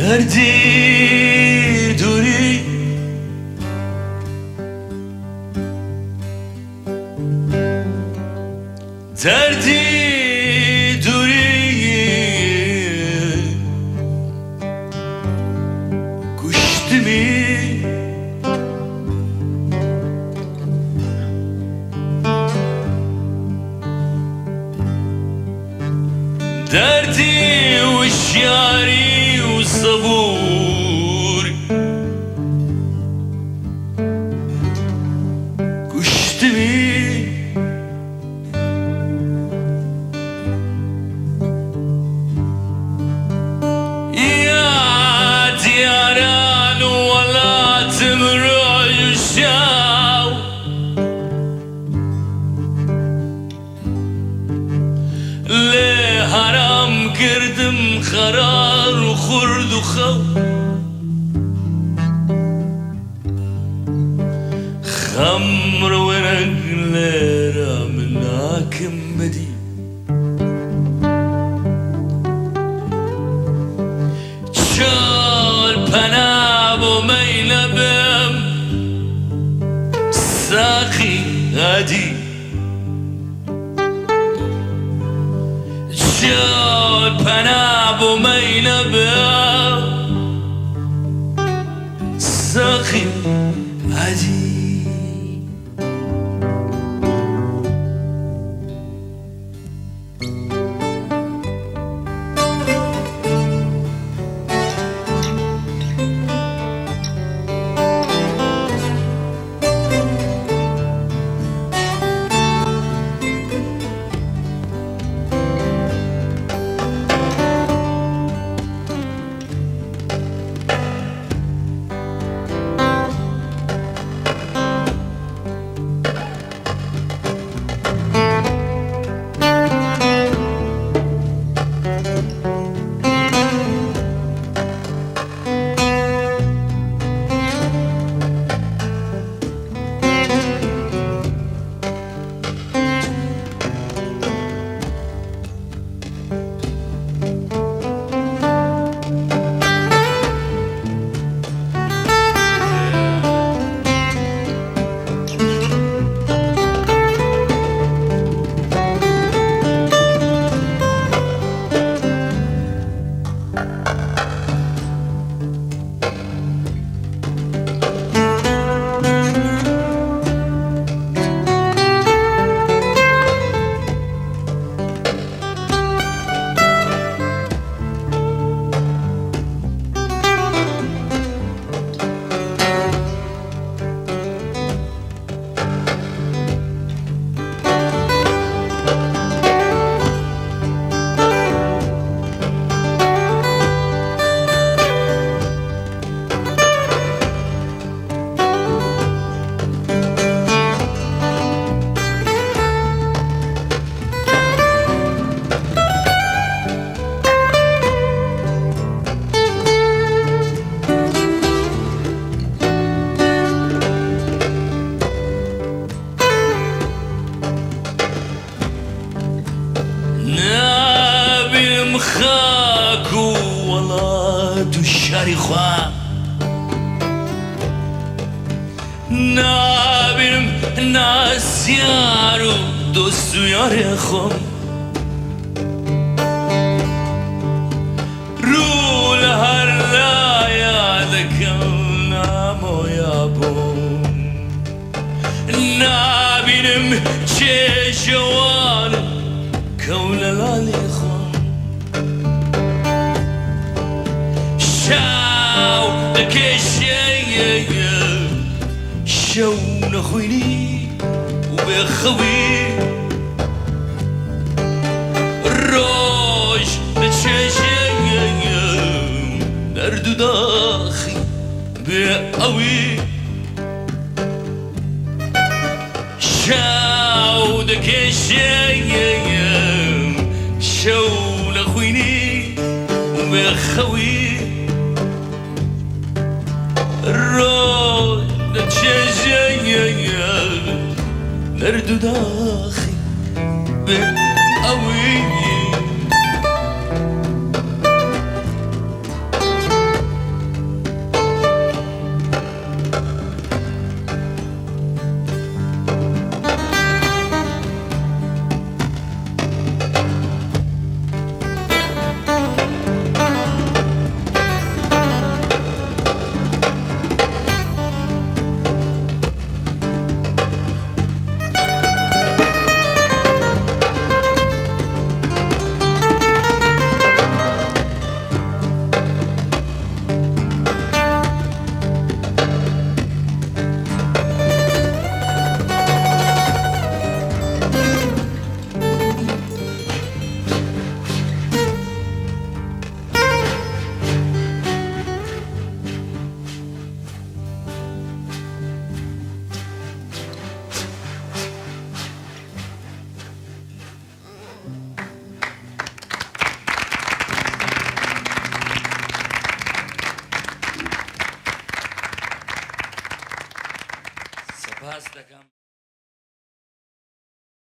دردی دوری دردی دوری گشتمی دردی و شیاری و صبور گشتمی يا دياران ولا تمروا الشاو ليه حرام كردم خرار وخرد وخو خمر ونقليرا مناكم بدي پناه و مینبم ساقی عادی جال پناه و مینبم ساقی عادی خاكو والله الشاري خواه نابرم ناس يارو دوستو ياري خم رو لهر لا يادكم نامو يابوم نابرم چه جوان كون لالي خم شاو دكشي شو نخويني وبخوي الروج نتشاشي نردو داخي بقوي شو دكشي شو نخويني وبخوي الروج نتشاشي نردو داخي بقوي